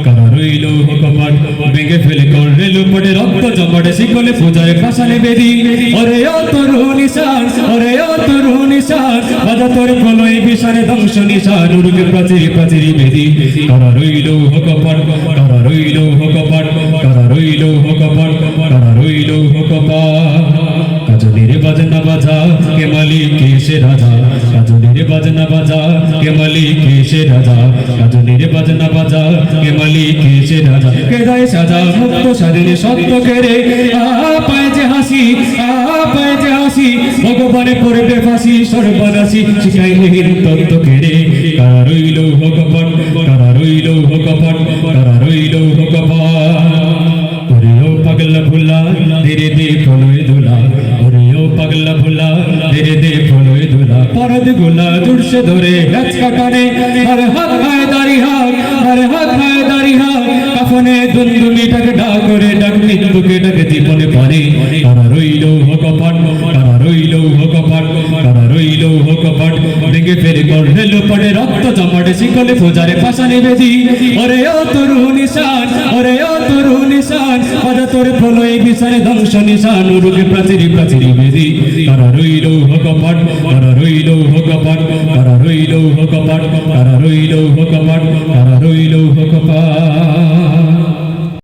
কারা রইল কপাট ভেঙে ফেলে করলে লোপটে রক্ত জমাটে শিকলে পূজারে ফাঁসালে বেদি ওরে ও তরুণ নিশান ওরে ও তরুণ নিশান বাজা তোর কলই বিশারে ধ্বংস নিশান উড়ুকে প্রাচীরি প্রাচীরি বেদি কারা রইল কপাট কারা রইল কপাট কারা রইল কপাট কারা রইল কপাট কাজলের বাজনা বাজা কে মালিক সে রাজা কাজলের বাজনা বাজা কে মালিক সে রাজা কাজলের বাজনা বাজা কে মালিক সে রাজা কে দেয় সাজা মুক্ত স্বাধীন সত্য কেড়ে পায় যে হাসি পায় যে হাসি ভগবানে পড়বে ফাঁসি সর্বনাশী শিখাইহীন তত্ত্ব কেড়ে কারা রইল কপাট কারা রইল কপাট কারা রইল কপাট ওরে ও পাগলা ভুলা ধীরে ধীরে ফলয় ধুলা ওরে ও পাগলা ভুলা ধীরে ধীরে ফলয় ধুলা পরদ গোলা জুড়ছে ধরে গাছ কাটানে আর হাত খায় দাড়ি হাত আর হাত খায় দাড়ি হাত কাফনে দুন্দুমিটাকে ডাক করে ডাক মৃত্যুকে ডাকে জীবনে পারে কারা রইল কপাট কারা রইল কপাট কারা রইল কপাট ভেঙে ফেরে করলে লোপটে রক্ত জমাটে শিকলে পূজারে ফাঁসানে বেদি ওরে ও তরুণ নিশান ওরে ও তরুণ নিশান বাজা তোর ফলই বিশারে ধ্বংস নিশান উড়ুকে প্রাচীরি প্রাচীরি বেদি কারা রইল কপাট কারা রইল কপাট কারা রইল কপাট